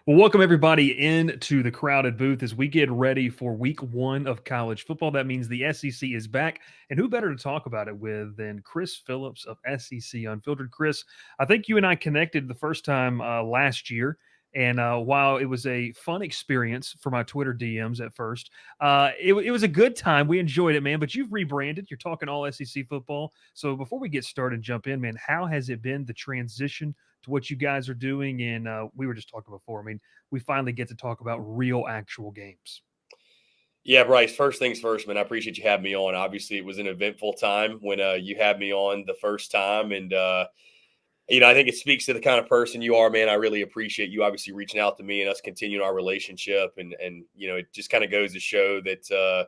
Well, welcome everybody into the crowded booth as we get ready for week one of college football. That means the SEC is back. And who better to talk about it with than Chris Phillips of SEC Unfiltered? Chris, I think you and I connected the first time last year. And while it was a fun experience for my Twitter DMs at first, it was a good time. We enjoyed it, man. But you've rebranded. You're talking all SEC football. So before we get started and jump in, man, how has it been the transition to what you guys are doing? And we were just talking before. I mean, we finally get to talk about real, actual games. Yeah, Bryce, first things first, man. I appreciate you having me on. Obviously, it was an eventful time when you had me on the first time. And I think it speaks to the kind of person you are, man. I really appreciate you obviously reaching out to me and us continuing our relationship. And it just kind of goes to show that,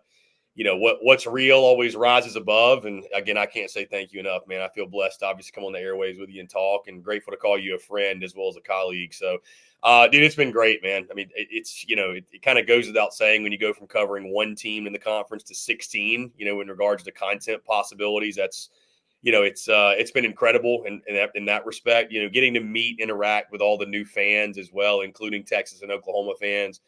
what's real always rises above. And again, I can't say thank you enough, man. I feel blessed to obviously come on the airwaves with you and talk, and grateful to call you a friend as well as a colleague. So, dude, it's been great, man. I mean, it kind of goes without saying when you go from covering one team in the conference to 16, in regards to content possibilities, that's, it's been incredible in that respect, getting to meet, interact with all the new fans as well, including Texas and Oklahoma fans.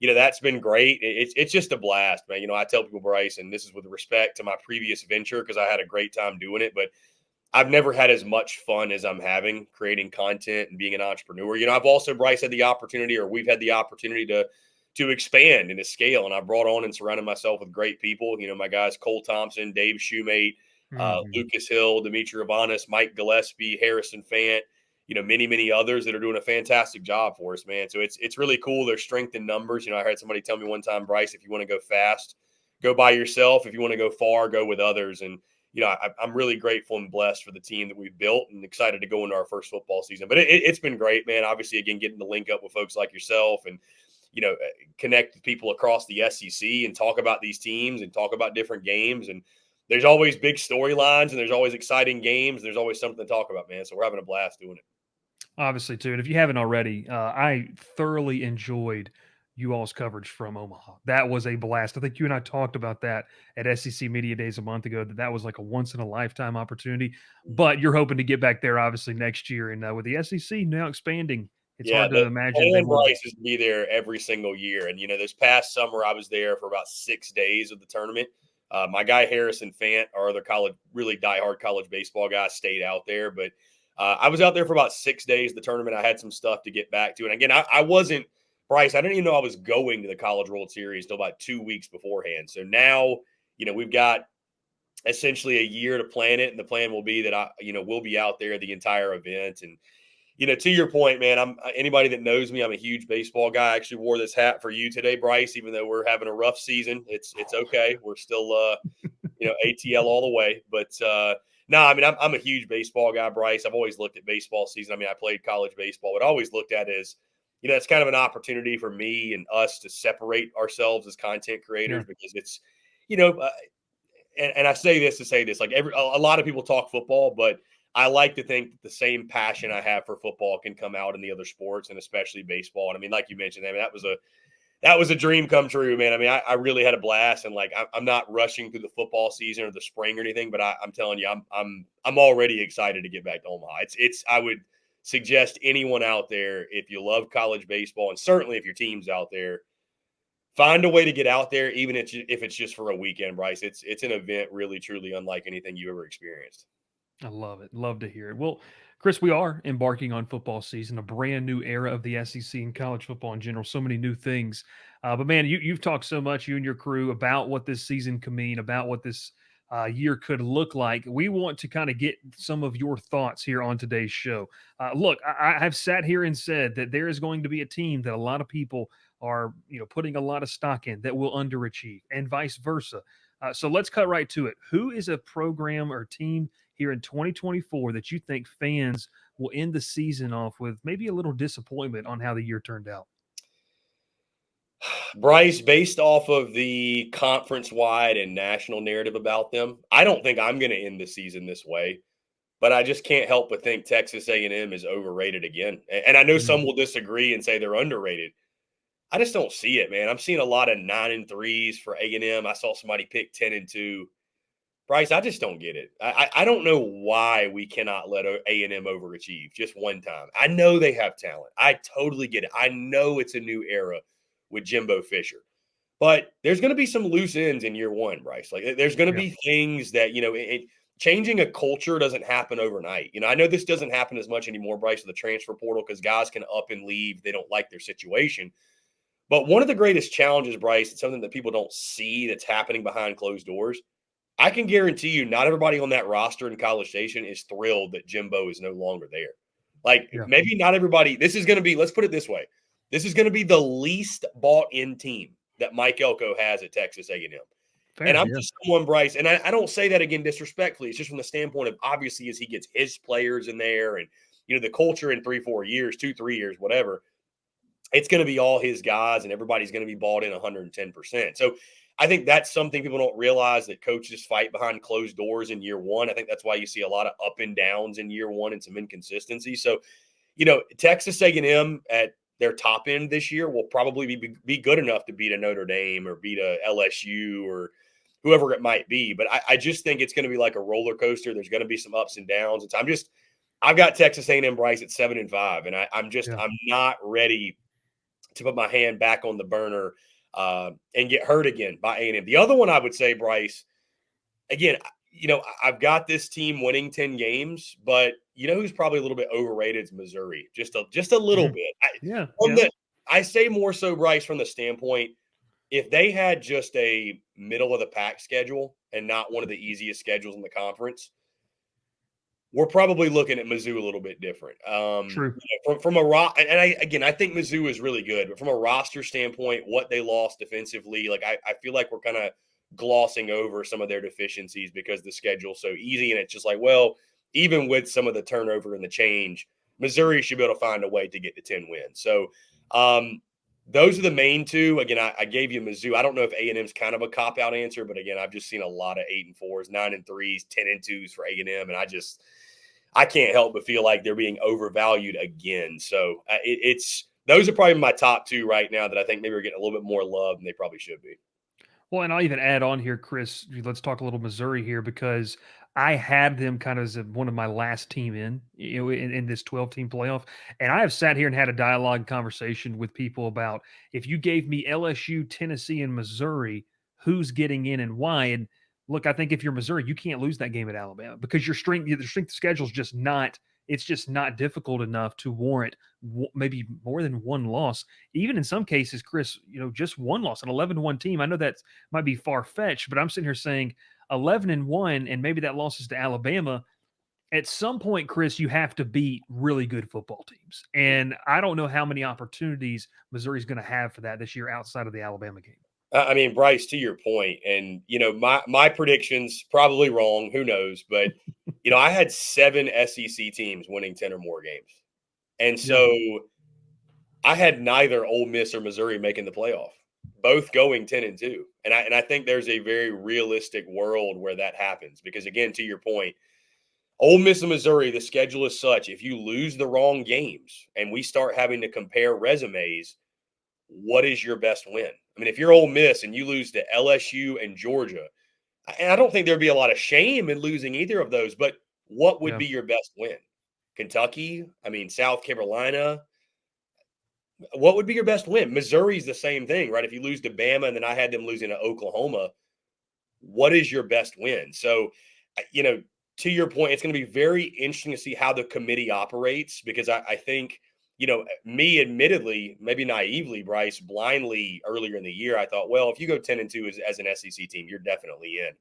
That's been great. It's just a blast, man. I tell people, Bryce, and this is with respect to my previous venture because I had a great time doing it, but I've never had as much fun as I'm having creating content and being an entrepreneur. I've also, Bryce, had the opportunity, or we've had the opportunity to expand and to scale. And I brought on and surrounded myself with great people. My guys, Cole Thompson, Dave Shoemate, Mhm. Lucas Hill, Dimitri Ravanas, Mike Gillespie, Harrison Fant, many, many others that are doing a fantastic job for us, man. So it's really cool. There's strength in numbers. I heard somebody tell me one time, Bryce, if you want to go fast, go by yourself. If you want to go far, go with others. And I'm really grateful and blessed for the team that we've built and excited to go into our first football season. But it's been great, man. Obviously, again, getting to link up with folks like yourself and, connect with people across the SEC and talk about these teams and talk about different games. And there's always big storylines and there's always exciting games. There's always something to talk about, man. So we're having a blast doing it. Obviously, too. And if you haven't already, I thoroughly enjoyed you all's coverage from Omaha. That was a blast. I think you and I talked about that at SEC Media Days a month ago, that was like a once in a lifetime opportunity. But you're hoping to get back there, obviously, next year. And with the SEC now expanding, it's Yeah, hard to the imagine they plan, won't be. Bryce, is to be there every single year. And this past summer I was there for about 6 days of the tournament. My guy Harrison Fant, our other really diehard college baseball guy, stayed out there. But I was out there for about 6 days of the tournament. I had some stuff to get back to. And again, I wasn't, Bryce, I didn't even know I was going to the College World Series till about 2 weeks beforehand. So now, we've got essentially a year to plan it. And the plan will be that we'll be out there the entire event. And to your point, man, I'm anybody that knows me, I'm a huge baseball guy. I actually wore this hat for you today, Bryce, even though we're having a rough season. It's okay. We're still ATL all the way. But no, I mean, I'm a huge baseball guy, Bryce. I've always looked at baseball season. I mean, I played college baseball, but I always looked at it as, it's kind of an opportunity for me and us to separate ourselves as content Yeah. creators because it's, you know, uh, and I say this to say this, like a lot of people talk football, but I like to think that the same passion I have for football can come out in the other sports and especially baseball. And I mean, like you mentioned, I mean, that was a dream come true, man. I mean, I really had a blast, and like I'm not rushing through the football season or the spring or anything, but I'm telling you, I'm already excited to get back to Omaha. It's I would suggest anyone out there, if you love college baseball, and certainly if your team's out there, find a way to get out there, even if it's just for a weekend, Bryce. It's an event really truly unlike anything you ever experienced. I love it. Love to hear it. Well, Chris, we are embarking on football season, a brand new era of the SEC and college football in general. So many new things. But man, you've talked so much, you and your crew, about what this season can mean, about what this year could look like. We want to kind of get some of your thoughts here on today's show. Look, I have sat here and said that there is going to be a team that a lot of people are, putting a lot of stock in that will underachieve, and vice versa. So let's cut right to it. Who is a program or team here in 2024 that you think fans will end the season off with maybe a little disappointment on how the year turned out? Bryce, based off of the conference wide and national narrative about them, I don't think I'm going to end the season this way. But I just can't help but think Texas A&M is overrated again. And I know some Mm. will disagree and say they're underrated. I just don't see it, man. I'm seeing a lot of 9-3s for A&M. I saw somebody pick 10-2. Bryce, I just don't get it. I don't know why we cannot let A&M overachieve just one time. I know they have talent. I totally get it. I know it's a new era with Jimbo Fisher. But there's going to be some loose ends in year one, Bryce. Like there's going to Yeah, be things that, changing a culture doesn't happen overnight. I know this doesn't happen as much anymore, Bryce, with the transfer portal because guys can up and leave. They don't like their situation. But one of the greatest challenges, Bryce, it's something that people don't see that's happening behind closed doors. I can guarantee you not everybody on that roster in College Station is thrilled that Jimbo is no longer there. Like yeah, maybe not everybody. This is going to be, let's put it this way. This is going to be the least bought in team that Mike Elko has at Texas A&M. And fair. I'm Yeah, just someone, Bryce, and I don't say that again disrespectfully. It's just from the standpoint of obviously as he gets his players in there and, the culture in 3-4 years, 2-3 years, whatever, it's going to be all his guys and everybody's going to be bought in 110%. So I think that's something people don't realize, that coaches fight behind closed doors in year one. I think that's why you see a lot of up and downs in year one and some inconsistency. So, Texas A&M at their top end this year will probably be good enough to beat a Notre Dame or beat a LSU or whoever it might be. But I just think it's going to be like a roller coaster. There's going to be some ups and downs. I've got Texas A&M, Bryce, at 7-5, and yeah. I'm not ready to put my hand back on the burner and get hurt again by A&M. The other one I would say, Bryce, again, I've got this team winning 10 games, but who's probably a little bit overrated is Missouri, just a little Mhm. bit. Yeah, yeah. I say more so, Bryce, from the standpoint, if they had just a middle of the pack schedule and not one of the easiest schedules in the conference, we're probably looking at Mizzou a little bit different. True. From I think Mizzou is really good, but from a roster standpoint, what they lost defensively, like I feel like we're kind of glossing over some of their deficiencies because the schedule's so easy, and it's just like, well, even with some of the turnover and the change, Missouri should be able to find a way to get to 10 wins. So those are the main two. Again, I gave you Mizzou. I don't know if A&M's kind of a cop out answer, but again, I've just seen a lot of 8-4s, 9-3s, 10-2s for A&M, and I can't help but feel like they're being overvalued again. So it's those are probably my top two right now that I think maybe are getting a little bit more love than they probably should be. Well, and I'll even add on here, Chris. Let's talk a little Missouri here because I had them kind of as one of my last team in this 12-team playoff, and I have sat here and had a dialogue conversation with people about if you gave me LSU, Tennessee, and Missouri, who's getting in and why. And look, I think if you're Missouri, you can't lose that game at Alabama because the strength of schedule is just not. It's just not difficult enough to warrant maybe more than one loss. Even in some cases, Chris, just one loss, an 11-1 team. I know that might be far fetched, but I'm sitting here saying 11-1, and maybe that loss is to Alabama. At some point, Chris, you have to beat really good football teams. And I don't know how many opportunities Missouri's going to have for that this year outside of the Alabama game. I mean, Bryce, to your point, and my predictions probably wrong. Who knows? But I had 7 SEC teams winning 10 or more games, and Yeah. so I had neither Ole Miss or Missouri making the playoff, both going 10-2. And I think there's a very realistic world where that happens because, again, to your point, Ole Miss and Missouri, the schedule is such, if you lose the wrong games and we start having to compare resumes, what is your best win? I mean, if you're Ole Miss and you lose to LSU and Georgia, and I don't think there'd be a lot of shame in losing either of those, but what would Yeah. be your best win? Kentucky? I mean, South Carolina? What would be your best win? Missouri's the same thing, right? If you lose to Bama and then I had them losing to Oklahoma, what is your best win? So, to your point, it's going to be very interesting to see how the committee operates because I think, me admittedly, maybe naively, Bryce, blindly earlier in the year, I thought, well, if you go 10-2 as an SEC team, you're definitely in.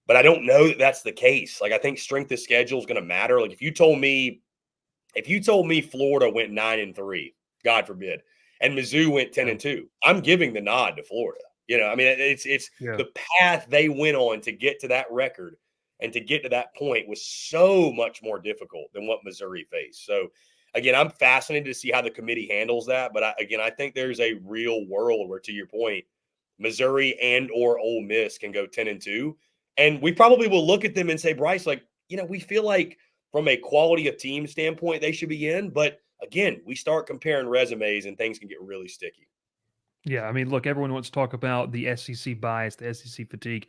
But I don't know that that's the case. Like, I think strength of schedule is going to matter. Like, if you told me Florida went 9-3, God forbid, and Mizzou went ten Yeah. and two, I'm giving the nod to Florida. I mean, it's Yeah. the path they went on to get to that record and to get to that point was so much more difficult than what Missouri faced. So, again, I'm fascinated to see how the committee handles that. But I think there's a real world where, to your point, Missouri and or Ole Miss can go 10-2, and we probably will look at them and say, Bryce, like, we feel like from a quality of team standpoint, they should be in. But again, we start comparing resumes and things can get really sticky. Yeah, I mean, look, everyone wants to talk about the SEC bias, the SEC fatigue,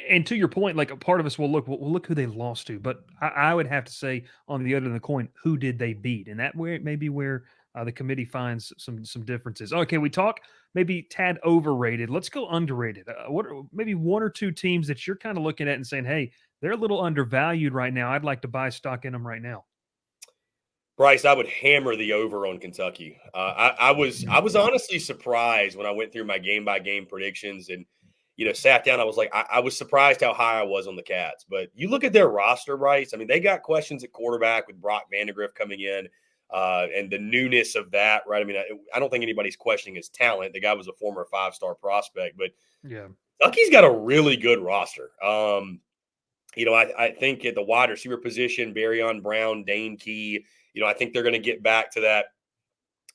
and to your point, like a part of us will look, well, look who they lost to, but I would have to say on the other end of the coin, who did they beat, and that where maybe where the committee finds some differences. Okay, we talk maybe tad overrated. Let's go underrated. What are maybe one or two teams that you're kind of looking at and saying, hey, they're a little undervalued right now. I'd like to buy stock in them right now. Bryce, I would hammer the over on Kentucky. I was honestly surprised when I went through my game by game predictions and sat down. I was like, I was surprised how high I was on the Cats. But you look at their roster, Bryce. I mean, they got questions at quarterback with Brock Vandegrift coming in, and the newness of that, right? I mean, I don't think anybody's questioning his talent. The guy was a former 5-star prospect, but Yeah, Kentucky's got a really good roster. I think at the wide receiver position, Barryon Brown, Dane Key, I think they're going to get back to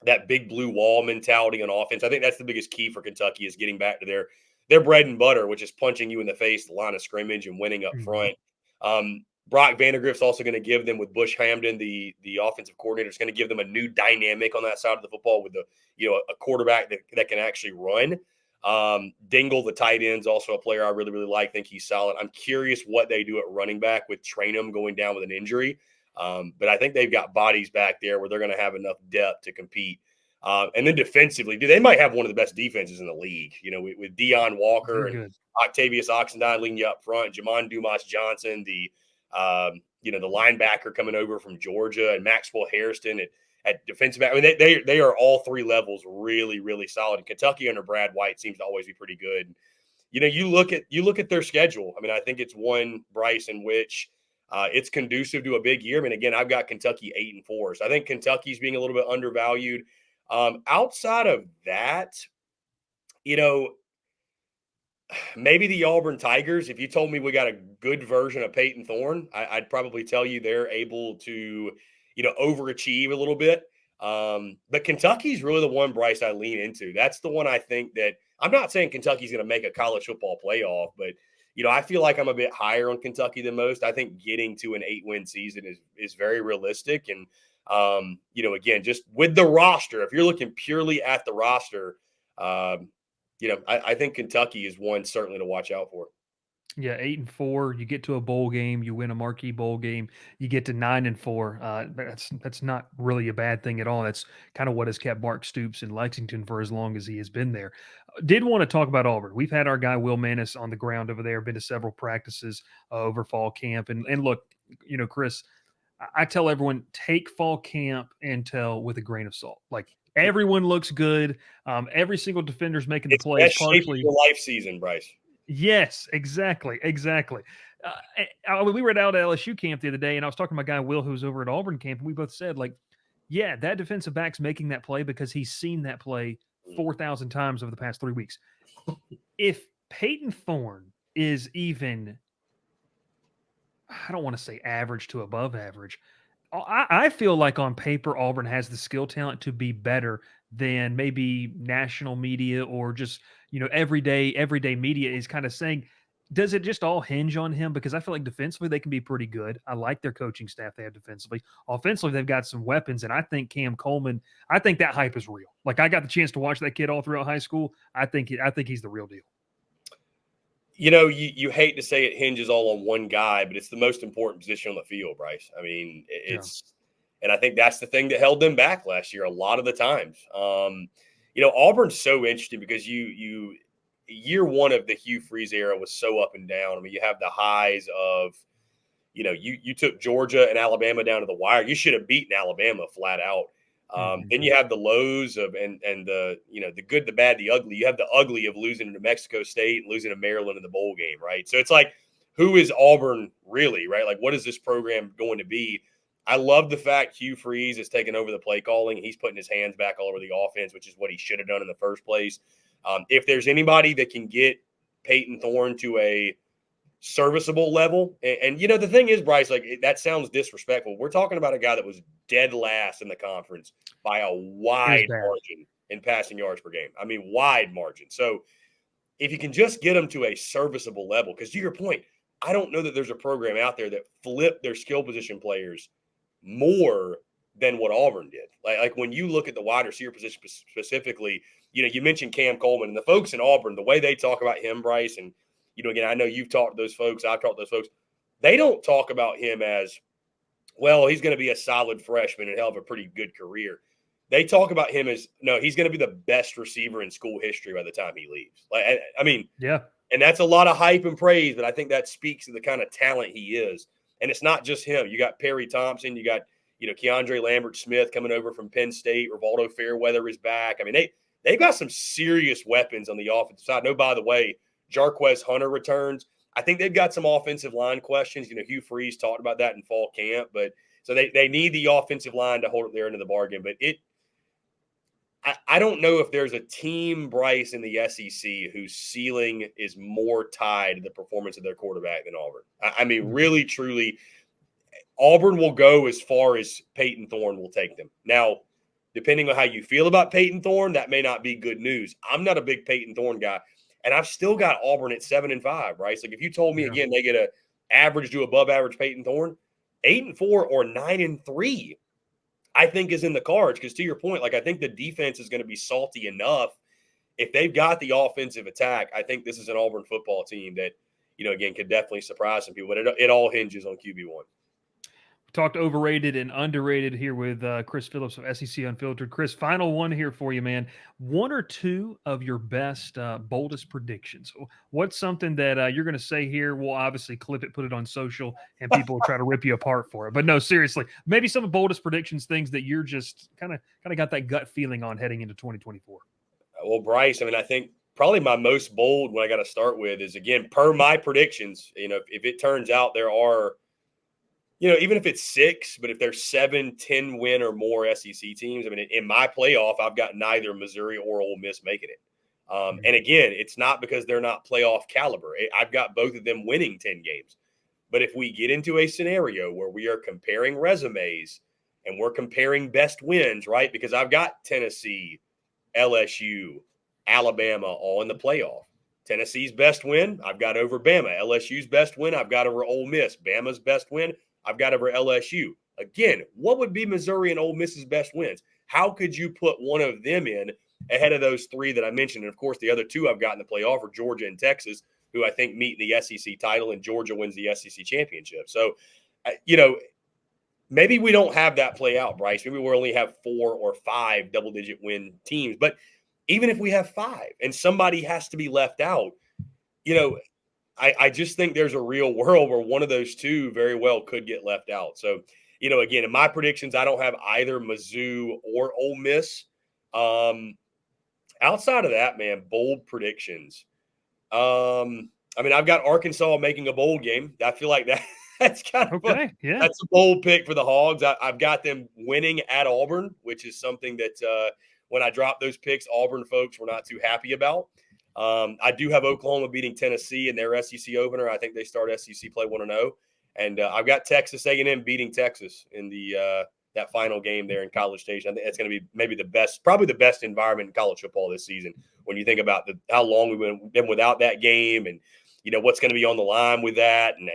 that big blue wall mentality on offense. I think that's the biggest key for Kentucky is getting back to their bread and butter, which is punching you in the face, the line of scrimmage, and winning up hmm front. Brock Vandegrift's also going to give them with Bush Hamden, the offensive coordinator, is going to give them a new dynamic on that side of the football with a quarterback that can actually run. Dingle, the tight end's also a player I really, really like. Think he's solid. I'm curious what they do at running back with Trainum going down with an injury. But I think they've got bodies back there where they're going to have enough depth to compete. And then defensively, dude, they might have one of the best defenses in the league. With Deion Walker they're and good. Octavius Oxendine leading you up front, Jamon Dumas Johnson, the linebacker coming over from Georgia, and Maxwell Hairston at defensive back. I mean, they are all three levels really, really solid. And Kentucky under Brad White seems to always be pretty good. You look at their schedule. I mean, I think it's one, Bryce, in which it's conducive to a big year. I mean, again, I've got Kentucky 8-4, so I think Kentucky's being a little bit undervalued. Outside of that, you know, maybe the Auburn Tigers. If you told me we got a good version of Peyton Thorne, I'd probably tell you they're able to, overachieve a little bit. But Kentucky's really the one, Bryce, I lean into. That's the one I think that I'm not saying Kentucky's going to make a college football playoff, but I feel like I'm a bit higher on Kentucky than most. I think getting to an 8-win season is very realistic. And again, just with the roster, if you're looking purely at the roster, um, I think Kentucky is one certainly to watch out for. Yeah, 8-4. You get to a bowl game, you win a marquee bowl game, you get to 9-4. That's not really a bad thing at all. That's kind of what has kept Mark Stoops in Lexington for as long as he has been there. Did want to talk about Auburn. We've had our guy Will Mannis on the ground over there, been to several practices over fall camp, and look, Chris, I tell everyone take fall camp intel with a grain of salt. Like everyone looks good. Every single defender's making the It's plays best shape of partially. your life season, Bryce. Yes, exactly, exactly. We were at out at LSU camp the other day, and I was talking to my guy Will, who's over at Auburn camp, and we both said, like, yeah, that defensive back's making that play because he's seen that play 4,000 times over the past 3 weeks. If Peyton Thorne is even, I don't want to say average to above average, I feel like on paper Auburn has the skill talent to be better than maybe national media or just everyday media is kind of saying. Does it just all hinge on him? Because I feel like defensively they can be pretty good. I like their coaching staff they have defensively. Offensively they've got some weapons, and I think Cam Coleman. I think that hype is real. Like I got the chance to watch that kid all throughout high school. I think he's the real deal. You hate to say it hinges all on one guy, but it's the most important position on the field, Bryce. I mean, Yeah. and I think that's the thing that held them back last year a lot of the times. Auburn's so interesting because year one of the Hugh Freeze era was so up and down. I mean, you have the highs of, you took Georgia and Alabama down to the wire. You should have beaten Alabama flat out. Mhm. Then you have the lows of and the good, the bad, the ugly. You have the ugly of losing to Mexico State and losing to Maryland in the bowl game, right? So it's like, who is Auburn really, right? Like, what is this program going to be? I love the fact Hugh Freeze has taken over the play calling. He's putting his hands back all over the offense, which is what he should have done in the first place. If there's anybody that can get Peyton Thorne to a serviceable level. And the thing is, Bryce, like that sounds disrespectful. We're talking about a guy that was dead last in the conference by a It was wide bad. margin in passing yards per game. I mean, wide margin. So if you can just get them to a serviceable level, because to your point, I don't know that there's a program out there that flip their skill position players more than what Auburn did. Like when you look at the wide receiver position specifically, you mentioned Cam Coleman and the folks in Auburn, the way they talk about him, Bryce, and again, I know you've talked to those folks, I've talked to those folks. They don't talk about him as, well, he's going to be a solid freshman and have a pretty good career. They talk about him as, no, he's going to be the best receiver in school history by the time he leaves. Like, I mean, Yeah. And that's a lot of hype and praise, but I think that speaks to the kind of talent he is. And it's not just him. You got Perry Thompson, you got, Keandre Lambert-Smith coming over from Penn State. Rivaldo Fairweather is back. I mean, they've got some serious weapons on the offensive side. No, by the way, Jarquez Hunter returns. I think they've got some offensive line questions. Hugh Freeze talked about that in fall camp, but so they need the offensive line to hold up their end of the bargain. But I don't know if there's a team, Bryce, in the SEC whose ceiling is more tied to the performance of their quarterback than Auburn. I mean, really, truly, Auburn will go as far as Peyton Thorne will take them. Now, depending on how you feel about Peyton Thorne, that may not be good news. I'm not a big Peyton Thorne guy, and I've still got Auburn at 7-5, right? Like if you told me again they get a average to above average Peyton Thorne, 8-4 or 9-3, I think is in the cards. Because to your point, like I think the defense is going to be salty enough. If they've got the offensive attack, I think this is an Auburn football team that, again, could definitely surprise some people. But it all hinges on QB1. Talked overrated and underrated here with Chris Phillips of SEC Unfiltered. Chris, final one here for you, man. One or two of your best, boldest predictions. What's something that you're going to say here? We'll obviously clip it, put it on social, and people will try to rip you apart for it. But no, seriously, maybe some of the boldest predictions, things that you're just kind of got that gut feeling on heading into 2024. Well, Bryce, I mean, I think probably my most bold one I got to start with is, again, per my predictions, if it turns out there are, even if it's 6, but if there's 7, 10 win or more SEC teams, I mean, in my playoff, I've got neither Missouri or Ole Miss making it. And again, it's not because they're not playoff caliber. I've got both of them winning 10 games. But if we get into a scenario where we are comparing resumes and we're comparing best wins, right? Because I've got Tennessee, LSU, Alabama all in the playoff. Tennessee's best win, I've got over Bama. LSU's best win, I've got over Ole Miss. Bama's best win, I've got over LSU. Again, what would be Missouri and Ole Miss's best wins? How could you put one of them in ahead of those 3 that I mentioned? And, of course, the other 2 I've got in the playoff are Georgia and Texas, who I think meet in the SEC title, and Georgia wins the SEC championship. So, maybe we don't have that play out, Bryce. Maybe we only have 4 or 5 double-digit win teams. But even if we have 5 and somebody has to be left out, I just think there's a real world where one of those 2 very well could get left out. So, again, in my predictions, I don't have either Mizzou or Ole Miss. Outside of that, man, bold predictions. I mean, I've got Arkansas making a bowl game. I feel like that's kind of that's a bold pick for the Hogs. I've got them winning at Auburn, which is something that when I dropped those picks, Auburn folks were not too happy about. I do have Oklahoma beating Tennessee in their SEC opener. I think they start SEC play 1-0. And I've got Texas A&M beating Texas in the that final game there in College Station. I think it's going to be maybe probably the best environment in college football this season when you think about how long we've been without that game and, what's going to be on the line with that. And,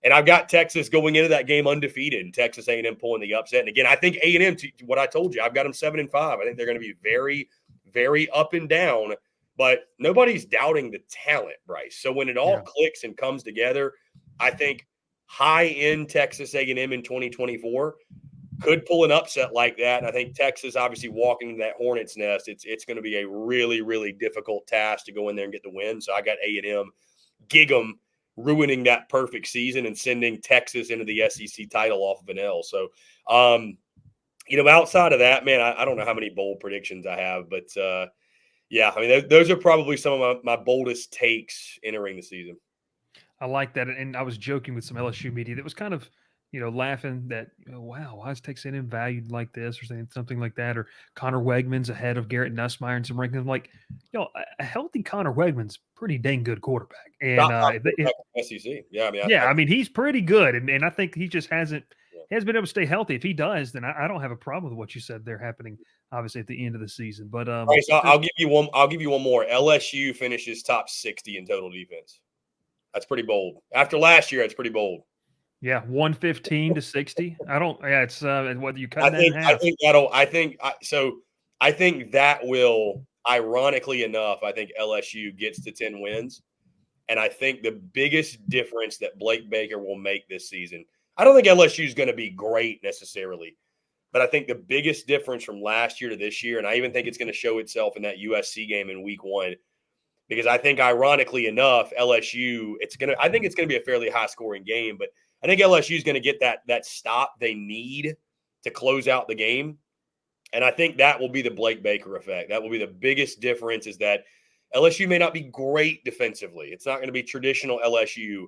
and I've got Texas going into that game undefeated and Texas A&M pulling the upset. And again, I think A&M, what I told you, I've got them 7-5. I think they're going to be very, very up and down, but nobody's doubting the talent, Bryce. So when it all clicks and comes together, I think high-end Texas A&M in 2024 could pull an upset like that. And I think Texas, obviously walking into that hornet's nest, it's going to be a really, really difficult task to go in there and get the win. So I got A&M, gig 'em, ruining that perfect season and sending Texas into the SEC title off of an L. So, outside of that, man, I don't know how many bold predictions I have, but yeah, I mean, those are probably some of my boldest takes entering the season. I like that. And I was joking with some LSU media that was kind of, laughing that, wow, why is Texas A&M valued like this or saying something like that? Or Connor Wegman's ahead of Garrett Nussmeier and some rankings. I'm like, a healthy Connor Wegman's pretty dang good quarterback. And SEC. Yeah, I mean, he's pretty good. And I think he just hasn't been able to stay healthy. If he does, then I don't have a problem with what you said there happening, obviously, at the end of the season. But right, so I'll give you one more. LSU finishes top 60 in total defense. That's pretty bold. After last year, that's pretty bold. Yeah, 115 to 60. I don't. Yeah, it's whether you I cutting that in think I half. think that'll I think that will, ironically enough, I think LSU gets to 10 wins. And I think the biggest difference that Blake Baker will make this season, I don't think LSU is going to be great necessarily, but I think the biggest difference from last year to this year, and I even think it's going to show itself in that USC game in week 1, because I think ironically enough, LSU, I think it's gonna be a fairly high scoring game, but I think LSU is gonna get that stop they need to close out the game. And I think that will be the Blake Baker effect. That will be the biggest difference, is that LSU may not be great defensively. It's not going to be traditional LSU,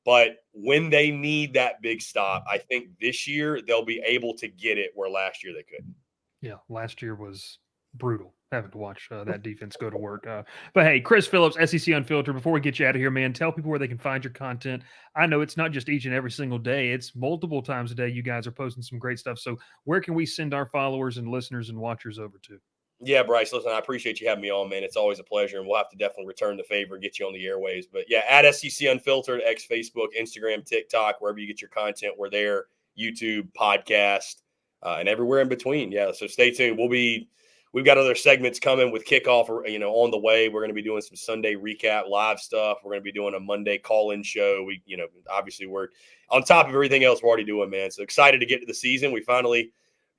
but when they need that big stop, I think this year they'll be able to get it where last year they couldn't. Yeah, last year was brutal having to watch that defense go to work. But hey, Chris Phillips, SEC Unfiltered. Before we get you out of here, man, tell people where they can find your content. I know it's not just each and every single day; it's multiple times a day. You guys are posting some great stuff. So, where can we send our followers and listeners and watchers over to? Yeah, Bryce, listen, I appreciate you having me on, man. It's always a pleasure, and we'll have to definitely return the favor and get you on the airways. But yeah, at SEC Unfiltered, X, Facebook, Instagram, TikTok, wherever you get your content, we're there. YouTube, podcast, and everywhere in between. Yeah, so stay tuned. We've got other segments coming with kickoff, on the way. We're going to be doing some Sunday recap live stuff. We're going to be doing a Monday call-in show. Obviously we're on top of everything else we're already doing, man. So excited to get to the season.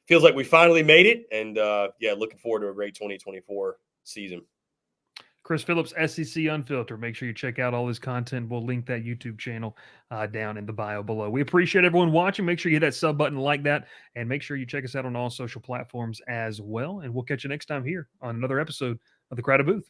Feels like we finally made it, and yeah, looking forward to a great 2024 season. Chris Phillips, SEC Unfiltered. Make sure you check out all his content. We'll link that YouTube channel down in the bio below. We appreciate everyone watching. Make sure you hit that sub button, like that, and make sure you check us out on all social platforms as well. And we'll catch you next time here on another episode of The Crowded Booth.